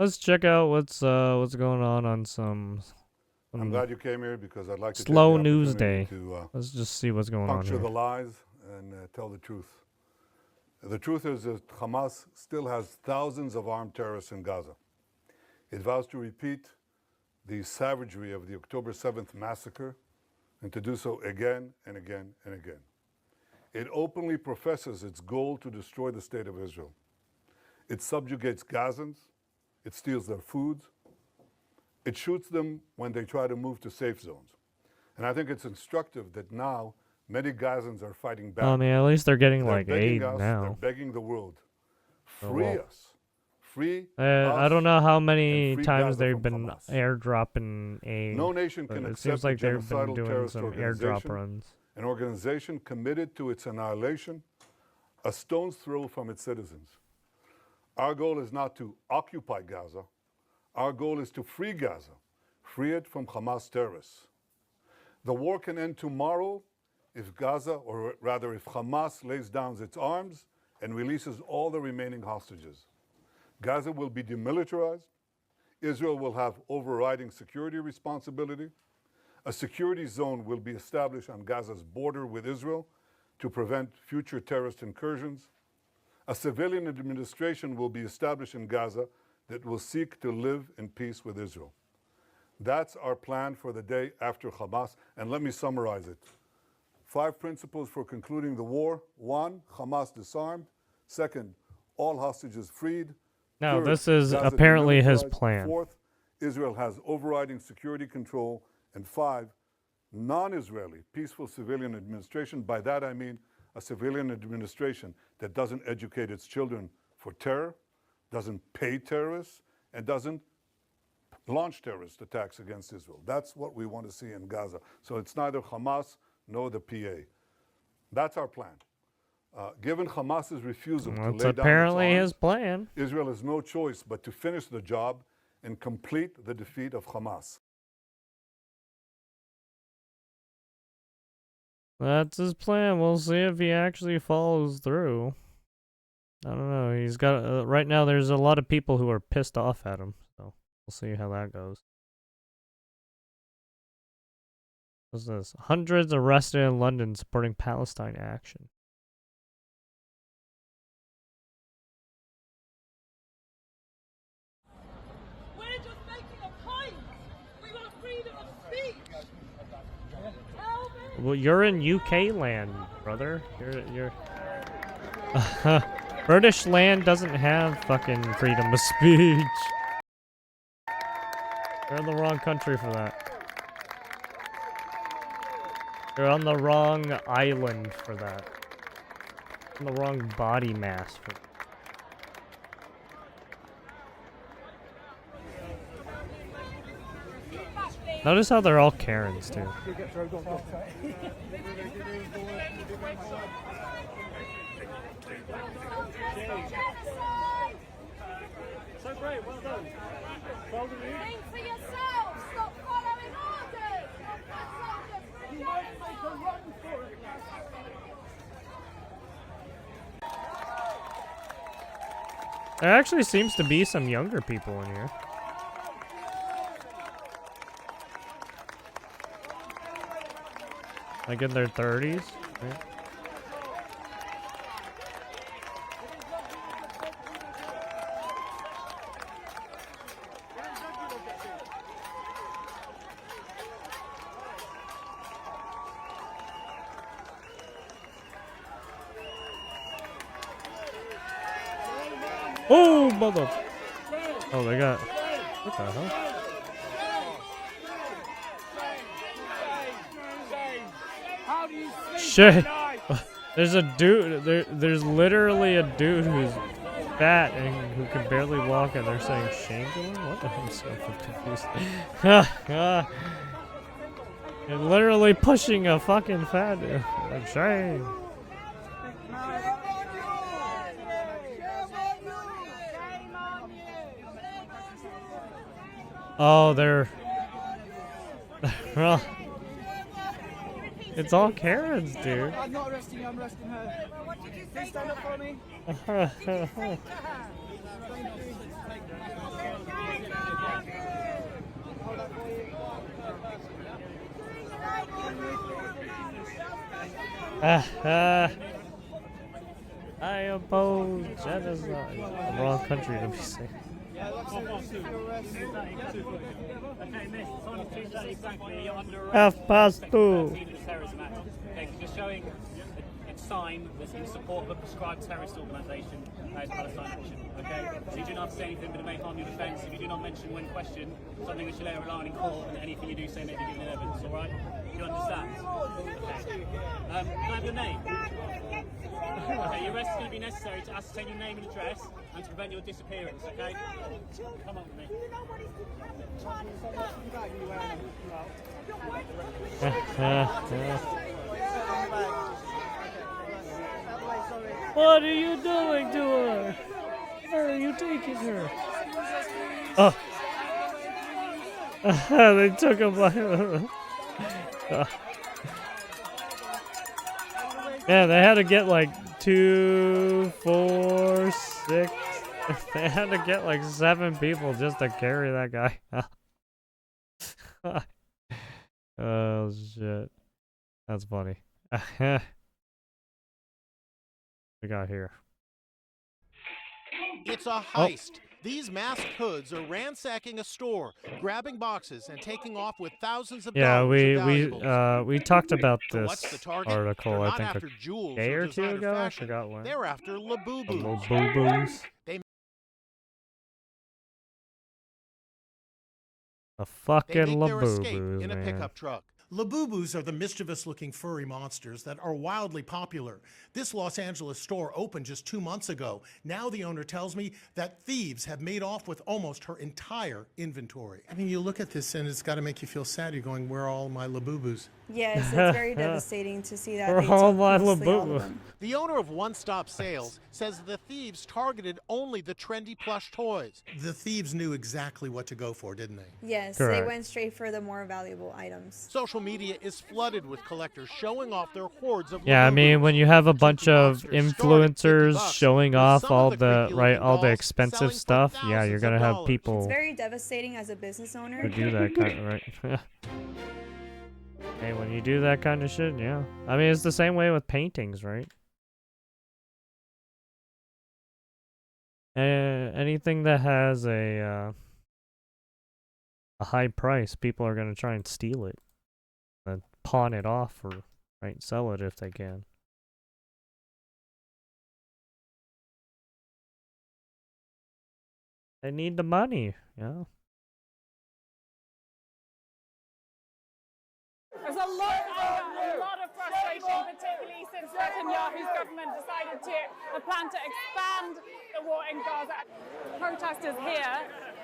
let's check out what's going on some I'm glad you came here because I'd like to slow take the news opportunity day. to Let's just see what's going on puncture here. the lies and tell the truth. The truth is that Hamas still has thousands of armed terrorists in Gaza. It vows to repeat the savagery of the October 7th massacre and to do so again and again and again. It openly professes its goal to destroy the state of Israel. It subjugates Gazans. It steals their food. It shoots them when they try to move to safe zones. And I think it's instructive that now many Gazans are fighting back. I mean, at least they're getting They're like begging aid us, now. they're begging the world, Oh, free well. us. Free I us. don't know how many free times Gaza they've from been Hamas. airdropping aid. No nation But can it accept seems like a they've been genocidal doing terrorist some airdrop organization, runs. an organization committed to its annihilation, a stone's throw from its citizens. Our goal is not to occupy Gaza. Our goal is to free Gaza, free it from Hamas terrorists. The war can end tomorrow if Gaza, or rather if Hamas lays down its arms and releases all the remaining hostages. Gaza will be demilitarized. Israel will have overriding security responsibility. A security zone will be established on Gaza's border with Israel to prevent future terrorist incursions. A civilian administration will be established in Gaza that will seek to live in peace with Israel. That's our plan for the day after Hamas, and let me summarize it. 5 principles for concluding the war. 1, Hamas disarmed. 2nd, all hostages freed. No, 3rd, this is Gaza apparently his demilitarized. plan. 4th, Israel has overriding security control. And 5, non-Israeli peaceful civilian administration. By that I mean a civilian administration that doesn't educate its children for terror, doesn't pay terrorists, and doesn't launch terrorist attacks against Israel. That's what we want to see in Gaza. So it's neither Hamas nor the PA. That's our plan. Given Hamas's refusal to That's lay down its apparently arms, his plan. Israel has no choice but to finish the job and complete the defeat of Hamas. That's his plan. We'll see if he actually follows through. I don't know. He's got right now. There's a lot of people who are pissed off at him. So we'll see how that goes. What's this? Hundreds arrested in London supporting Palestine action. We're just making a point. We want freedom of speech. Tell me. Well, you're in UK land, brother. You're. British land doesn't have fucking freedom of speech. You're in the wrong country for that. You're on the wrong island for that. On the wrong body mass for that. Notice how they're all Karens, too. So great, well done. Well done. Think for yourself. Stop following orders. You might make a run for it. There actually seems to be some younger people in here. Like in their 30s, right? Oh, mother! Oh, they got... What the hell? Shit! There's a dude... There's literally a dude who's fat and who can barely walk, and they're saying shame to him? What the hell? I'm so confused. They're literally pushing a fucking fat dude. Like, shame. Oh, they're... Well... It's all Karens, dude. I'm not arresting you, I'm arresting her. What did you say? Stand up for me. I oppose genocide. The wrong country to be saying. Half past 2. You're showing a sign that's in support of a prescribed terrorist organisation, Palestine Action. Okay? So you do not have to say anything but it may harm your defence. If you do not mention when questioned, something that should later rely on in court, and anything you do say may be given evidence, alright? You understand? Okay. Can I have your name? Okay, your arrest is going to be necessary to ascertain your name and address and to prevent your disappearance, okay? Come on with me. What are you doing to her? Where are you taking her? Oh. They took him by... Yeah, they had to get like 2, 4, 6. They had to get like 7 people just to carry that guy out. Oh shit. That's funny. We got here. It's a heist. These masked hoods are ransacking a store, grabbing boxes, and taking off with thousands of dollars of valuables. we talked about So what's this the target? article, They're I not think, after a jewels day or 2 designer ago. I fashion. forgot when. They're after The labubus. boo-boos. A fucking They make their escape labubus, in a man. pickup truck. Labubus are the mischievous-looking furry monsters that are wildly popular. This Los Angeles store opened just 2 months ago. Now the owner tells me that thieves have made off with almost her entire inventory. I mean, you look at this and it's got to make you feel sad. You're going, where are all my Labubus? Yes, it's very devastating to see that We're they all took my mostly all of Labubu. them. The owner of One Stop Sales says the thieves targeted only the trendy plush toys. The thieves knew exactly what to go for, didn't they? Yes, Correct. they went straight for the more valuable items. Social media is flooded with collectors showing off their hordes of Yeah, I mean, Labubus. when you have a bunch Cookie of Monsters start at influencers $50, showing with off some all of the the creepy-looking all the dolls expensive selling for stuff, yeah, you're thousands gonna of have dollars. people It's very devastating as a business owner. who do that kind of right. Hey, when you do that kind of shit, yeah. I mean, it's the same way with paintings, right? Anything that has a high price, people are gonna try and steal it, and pawn it off or sell it if they can. They need the money, yeah. There's a lot of anger, a lot of frustration, particularly since Netanyahu's government decided to plan to expand the war in Gaza. Protesters here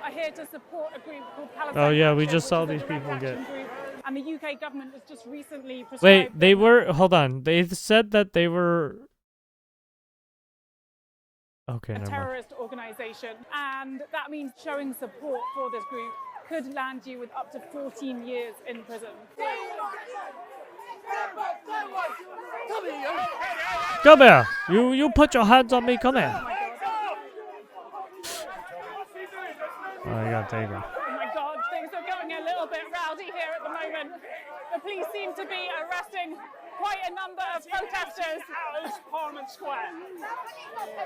are here to support a group called Palestine. Oh yeah, we Action, just which saw is a these direct people action get. group. And the UK government has just recently prescribed. Wait, they were. Hold on. They said that they were. Okay, a never mind. terrorist organization, and that means showing support for this group could land you with up to 14 years in prison. Come here. You put your hands on me. Come here. Oh, you got taken. Oh my God, things are going a little bit rowdy here at the moment. The police seem to be arresting quite a number of protesters at Parliament Square.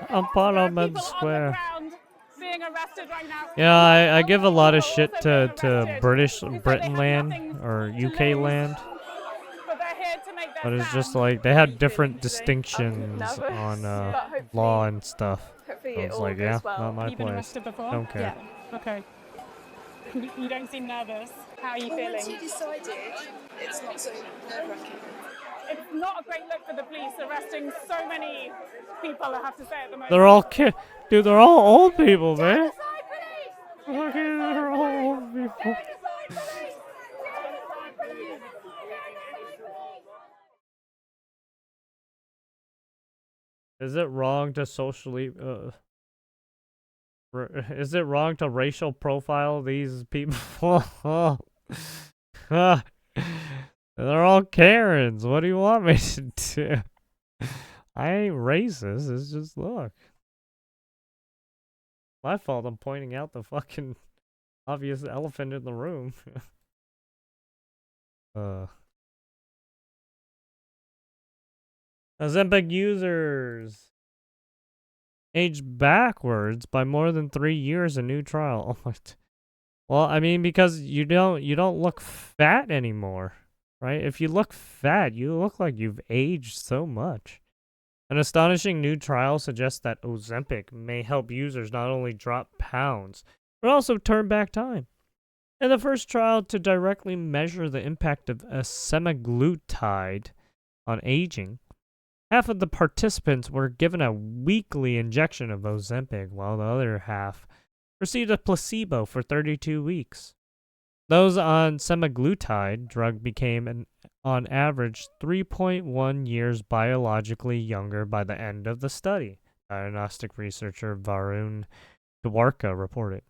On Parliament Square. On the ground being arrested right now. Yeah, I give a lot of shit Also being to arrested British because they Britain have land nothing or to UK lose, land, But they're here to make their but it's just stand. like they had different distinctions nervous, on but hopefully- law and stuff. Hopefully I it was all like, goes yeah, well. not my You've been place. arrested before? Don't care. Yeah. Okay. You don't seem nervous. How are you Well, once you feeling? decided, it's not so nerve-wracking. It's not a great look for the police arresting so many people, I have to say, at the moment. They're all dude. They're all old people, man. Fucking, they're all old people. Is it wrong to socially? Is it wrong to racial profile these people? They're all Karens. What do you want me to do? I ain't racist. It's just look. My fault. I'm pointing out the fucking obvious elephant in the room. Ozempic users aged backwards by more than 3 years in new trial. Oh my. Well, I mean, because you don't look fat anymore, right? If you look fat, you look like you've aged so much. An astonishing new trial suggests that Ozempic may help users not only drop pounds, but also turn back time. In the first trial to directly measure the impact of a semaglutide on aging, half of the participants were given a weekly injection of Ozempic, while the other half received a placebo for 32 weeks. Those on semaglutide drug became, on average, 3.1 years biologically younger by the end of the study, diagnostic researcher Varun Dwarka reported.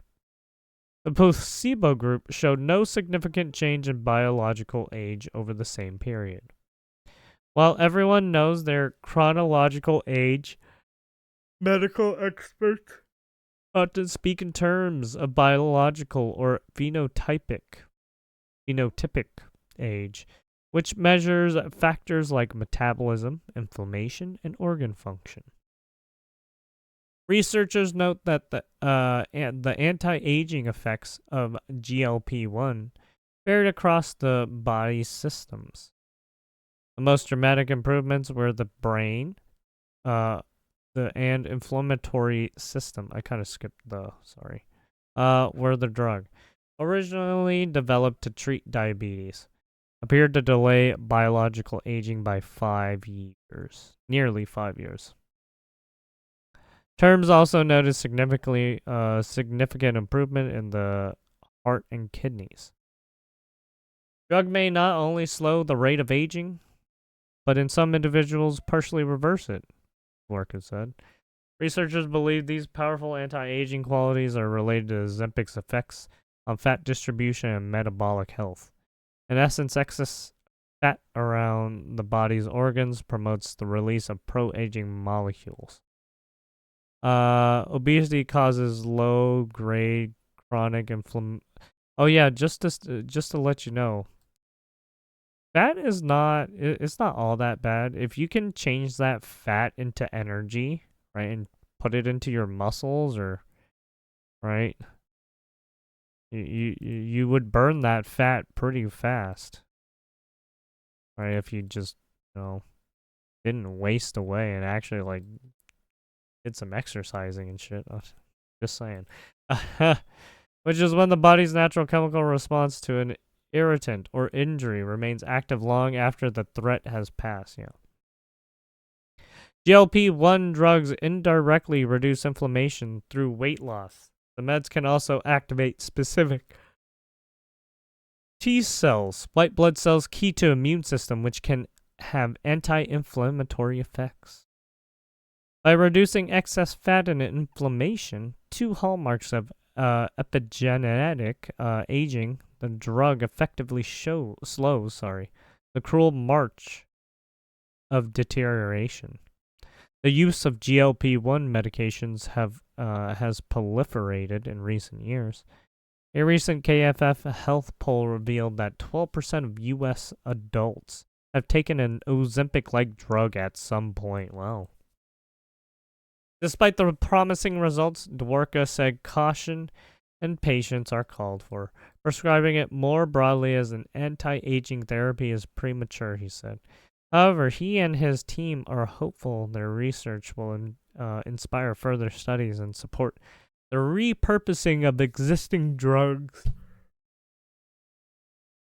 The placebo group showed no significant change in biological age over the same period. While everyone knows their chronological age, medical experts often speak in terms of biological or phenotypic age, which measures factors like metabolism, inflammation, and organ function. Researchers note that the anti-aging effects of GLP-1 varied across the body's systems. The most dramatic improvements were the brain, and inflammatory system. I kind of skipped were the drug. Originally developed to treat diabetes, appeared to delay biological aging by 5 years, nearly 5 years. Terms also noted significant improvement in the heart and kidneys. Drug may not only slow the rate of aging, but in some individuals partially reverse it, Work has said. Researchers believe these powerful anti-aging qualities are related to Ozempic's effects on fat distribution and metabolic health. In essence, excess fat around the body's organs promotes the release of pro-aging molecules. Obesity causes low-grade chronic inflammation. Oh yeah, just to let you know, fat is it's not all that bad. If you can change that fat into energy, right, and put it into your muscles, or right, you would burn that fat pretty fast, right? If you just didn't waste away and actually like did some exercising and shit. Just saying. Which is when the body's natural chemical response to an irritant or injury remains active long after the threat has passed. GLP-1 drugs indirectly reduce inflammation through weight loss. The meds can also activate specific T cells, white blood cells key to immune system, which can have anti-inflammatory effects. By reducing excess fat and inflammation, two hallmarks of epigenetic aging, the drug effectively slows the cruel march of deterioration. The use of GLP-1 medications has proliferated in recent years. A recent KFF health poll revealed that 12% of U.S. adults have taken an Ozempic-like drug at some point. Wow. Despite the promising results, Dwarka said caution and patience are called for. Prescribing it more broadly as an anti-aging therapy is premature, he said. However, he and his team are hopeful their research will inspire further studies and support the repurposing of existing drugs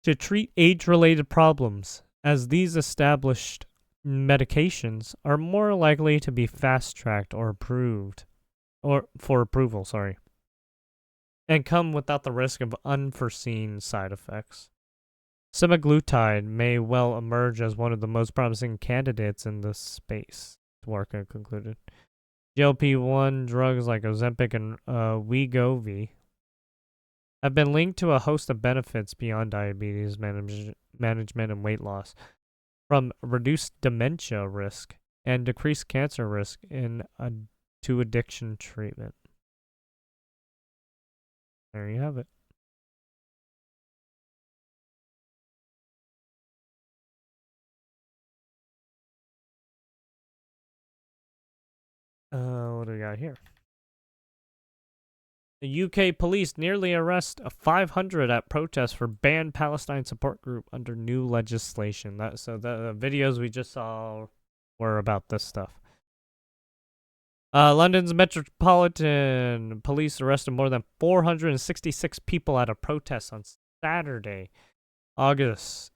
to treat age-related problems, as these established medications are more likely to be fast-tracked or for approval, and come without the risk of unforeseen side effects. Semaglutide may well emerge as one of the most promising candidates in this space, Dwarka concluded. GLP-1 drugs like Ozempic and Wegovy have been linked to a host of benefits beyond diabetes management and weight loss, from reduced dementia risk and decreased cancer risk to addiction treatment. There you have it. What do we got here? The UK police nearly arrest 500 at protests for banned Palestine support group under new legislation. So the videos we just saw were about this stuff. London's Metropolitan Police arrested more than 466 people at a protest on Saturday, against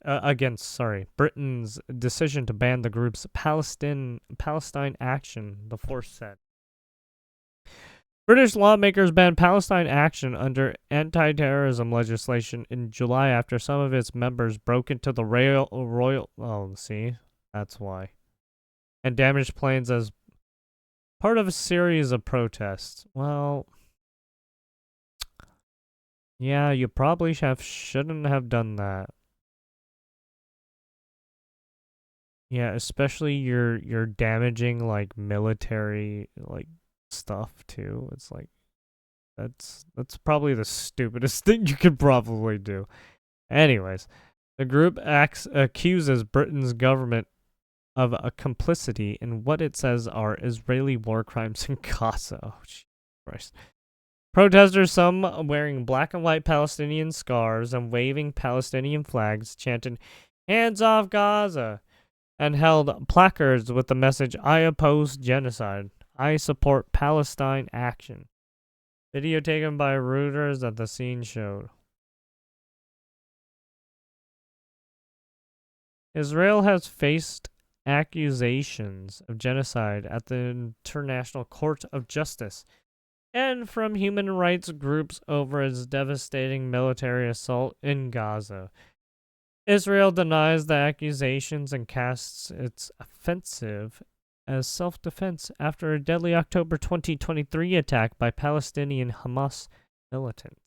Britain's decision to ban the group's Palestine Action, the force said. British lawmakers banned Palestine Action under anti-terrorism legislation in July after some of its members broke into the that's why, and damaged planes as part of a series of protests. Well, yeah, you probably shouldn't have done that. Yeah, especially you're damaging like military like stuff too. It's like that's probably the stupidest thing you could probably do. Anyways, the group accuses Britain's government of a complicity in what it says are Israeli war crimes in Gaza. Oh, Jesus Christ. Protesters, some wearing black and white Palestinian scarves and waving Palestinian flags, chanted, "Hands off Gaza," and held placards with the message, "I oppose genocide. I support Palestine Action." Video taken by Reuters at the scene showed. Israel has faced accusations of genocide at the International Court of Justice and from human rights groups over its devastating military assault in Gaza. Israel denies the accusations and casts its offensive as self-defense after a deadly October 2023 attack by Palestinian Hamas militants.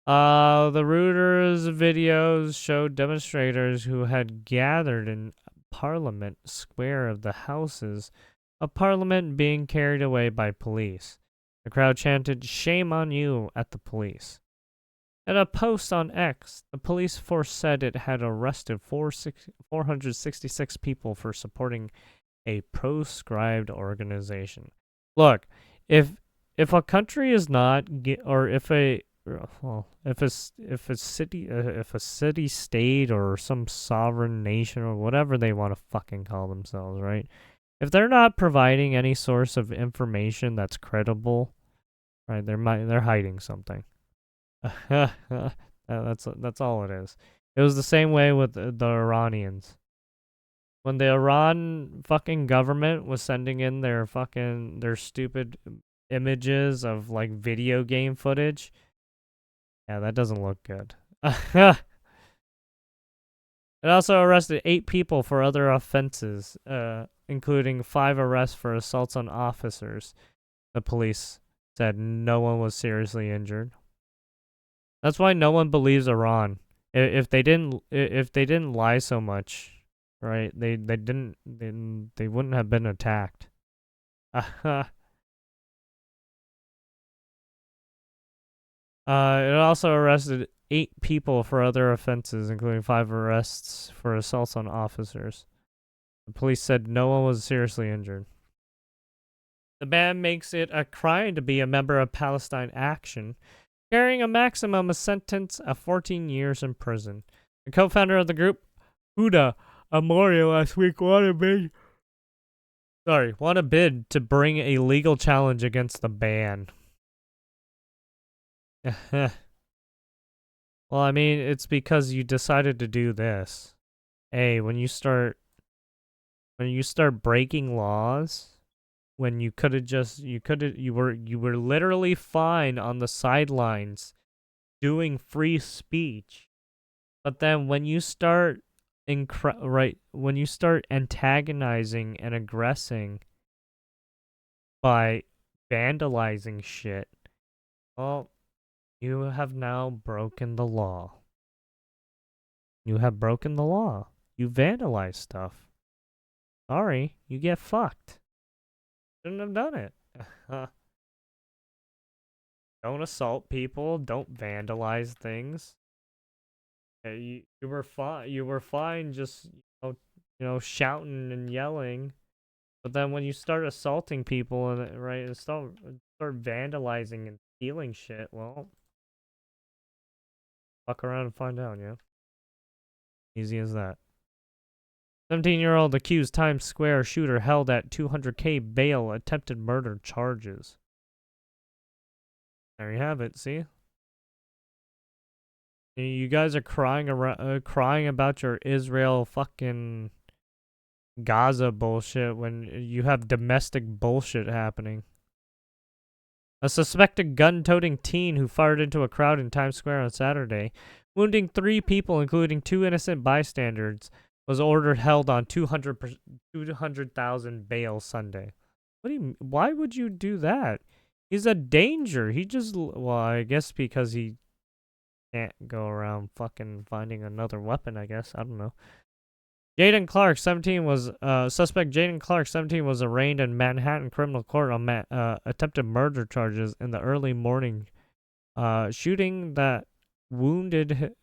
The Reuters videos showed demonstrators who had gathered in Parliament Square of the Houses of Parliament being carried away by police. The crowd chanted, "Shame on you," at the police. In a post on X, the police force said it had arrested 466 people for supporting a proscribed organization. Look, if a country is not, if a city state or some sovereign nation or whatever they want to fucking call themselves, right? If they're not providing any source of information that's credible, right? They're hiding something. That's all it is. It was the same way with the Iranians. When the Iran fucking government was sending in their stupid images of like video game footage, yeah, that doesn't look good. It also arrested 8 people for other offenses, including 5 arrests for assaults on officers. The police said no one was seriously injured. That's why no one believes Iran. If they didn't lie so much, right? They wouldn't have been attacked. It also arrested 8 people for other offenses, including 5 arrests for assaults on officers. The police said no one was seriously injured. The ban makes it a crime to be a member of Palestine Action, carrying a maximum sentence of 14 years in prison. The co-founder of the group, Huda Amorio, last week won a bid to bring a legal challenge against the ban. Well, I mean, it's because you decided to do this. Hey, when you start breaking laws, when you were literally fine on the sidelines doing free speech. But then when you start when you start antagonizing and aggressing by vandalizing shit, well, you have now broken the law. You have broken the law. You vandalize stuff. Sorry, you get fucked. Shouldn't have done it. Don't assault people. Don't vandalize things. You were fine. You were fine. Just shouting and yelling. But then when you start assaulting people and right, and start vandalizing and stealing shit, well, fuck around and find out, yeah. Easy as that. 17-year-old accused Times Square shooter held at $200K bail, attempted murder charges. There you have it. See, you guys are crying about your Israel fucking Gaza bullshit when you have domestic bullshit happening. A suspected gun-toting teen who fired into a crowd in Times Square on Saturday, wounding 3 people, including 2 innocent bystanders, was ordered held on $200,000 bail Sunday. What do you? Why would you do that? He's a danger. He just, well, I guess because he can't go around fucking finding another weapon, I guess. I don't know. Jaden Clark, 17, was, suspect Jaden Clark, 17, was arraigned in Manhattan criminal court on attempted murder charges in the early morning, mortally shooting that wounded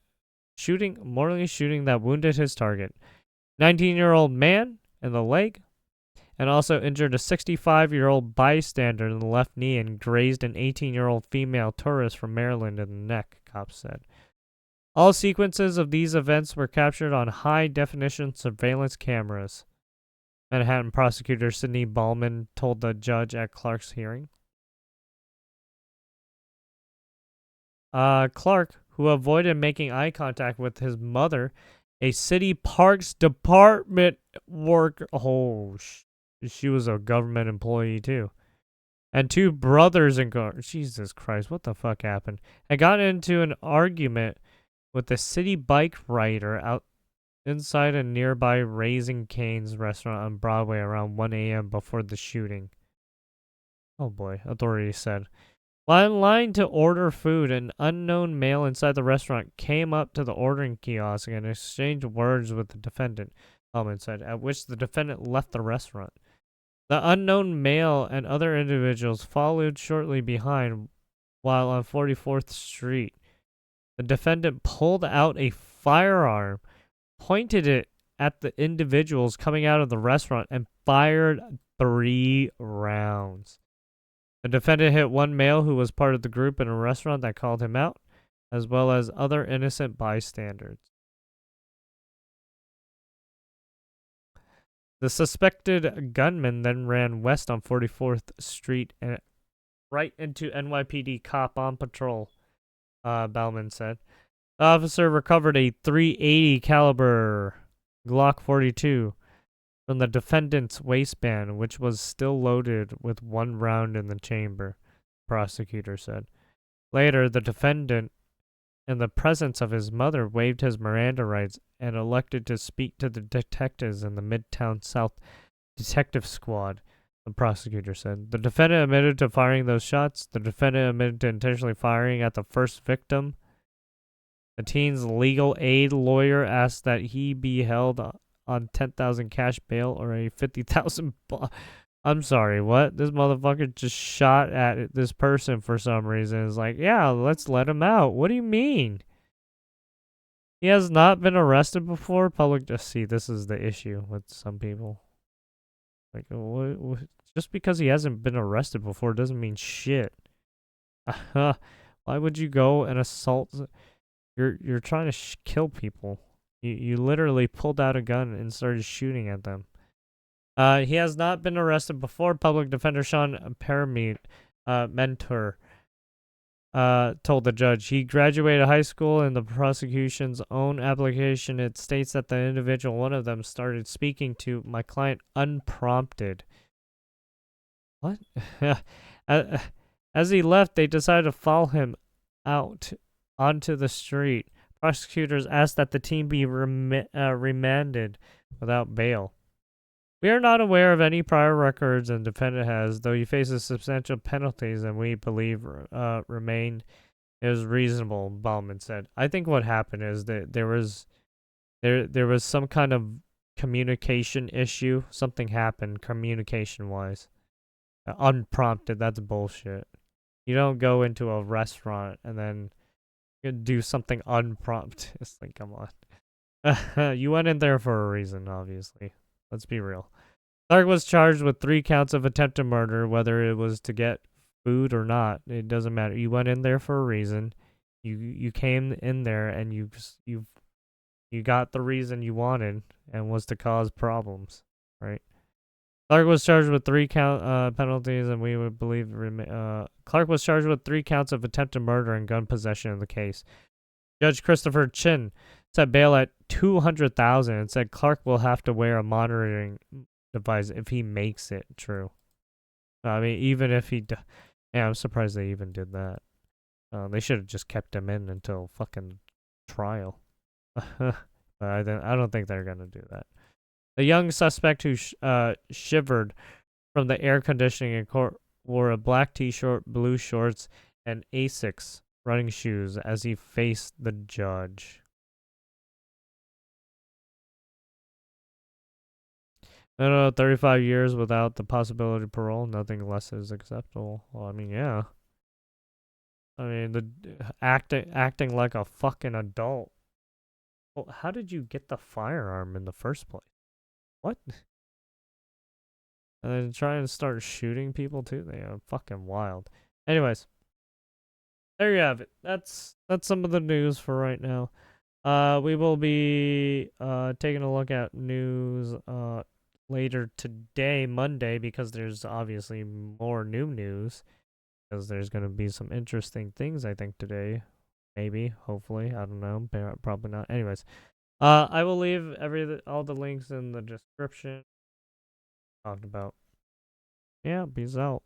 his target. 19-year-old man in the leg, and also injured a 65-year-old bystander in the left knee and grazed an 18-year-old female tourist from Maryland in the neck, cops said. All sequences of these events were captured on high-definition surveillance cameras, Manhattan prosecutor Sidney Ballman told the judge at Clark's hearing. Clark, who avoided making eye contact with his mother, a city parks department worker. Oh, she was a government employee too. And 2 brothers in car. Jesus Christ, what the fuck happened? I got into an argument with a city bike rider out inside a nearby Raising Cane's restaurant on Broadway around 1 a.m. before the shooting. Oh boy, authorities said. While in line to order food, an unknown male inside the restaurant came up to the ordering kiosk and exchanged words with the defendant, Hellman said, at which the defendant left the restaurant. The unknown male and other individuals followed shortly behind while on 44th Street. The defendant pulled out a firearm, pointed it at the individuals coming out of the restaurant, and fired 3 rounds. The defendant hit one male who was part of the group in a restaurant that called him out, as well as other innocent bystanders. The suspected gunman then ran west on 44th Street and right into NYPD cop on patrol, Bellman said. The officer recovered a .380 caliber Glock 42 from the defendant's waistband, which was still loaded with 1 round in the chamber, the prosecutor said. Later, the defendant, in the presence of his mother, waived his Miranda rights and elected to speak to the detectives in the Midtown South Detective Squad, the prosecutor said. The defendant admitted to firing those shots. The defendant admitted to intentionally firing at the first victim. The teen's legal aid lawyer asked that he be held on $10,000 cash bail or a $50,000. I'm sorry, what? This motherfucker just shot at this person for some reason. It's like, yeah, let's let him out. What do you mean? He has not been arrested before. Just see, this is the issue with some people. Like, what? Just because he hasn't been arrested before doesn't mean shit. Why would you go and assault? You're trying to kill people. You literally pulled out a gun and started shooting at them. He has not been arrested before. Public Defender Sean Mentor told the judge. He graduated high school. In the prosecution's own application, it states that the individual, one of them, started speaking to my client unprompted. What? As he left, they decided to follow him out onto the street. Prosecutors asked that the team be remanded without bail. We are not aware of any prior records the defendant has, though he faces substantial penalties and we believe remain is reasonable, Ballman said. I think what happened is that there was some kind of communication issue. Something happened communication-wise. Unprompted, that's bullshit. You don't go into a restaurant and then do something unprompted. It's like, come on. You went in there for a reason, obviously. Let's be real. Clark was charged with 3 counts of attempted murder, whether it was to get food or not. It doesn't matter. You went in there for a reason. You came in there and you got the reason you wanted, and was to cause problems, right? Clark was charged with 3 penalties, and we would believe Clark was charged with 3 counts of attempted murder and gun possession in the case. Judge Christopher Chin set bail at $200,000 and said Clark will have to wear a monitoring device if he makes it true. I mean, even if he, yeah, I'm surprised they even did that. They should have just kept him in until fucking trial. But I don't think they're gonna do that. The young suspect who shivered from the air conditioning in court wore a black t-shirt, blue shorts, and Asics running shoes as he faced the judge. I don't know, 35 years without the possibility of parole, nothing less is acceptable. Well, I mean, yeah. I mean, the acting like a fucking adult. Well, how did you get the firearm in the first place? What? And then try and start shooting people too? They are fucking wild. Anyways, there you have it. That's some of the news for right now. We will be taking a look at news later today, Monday, because there's obviously more new news. Because there's going to be some interesting things, I think, today. Maybe, hopefully, I don't know, probably not. Anyways, I will leave all the links in the description. Talked about. Yeah, peace out.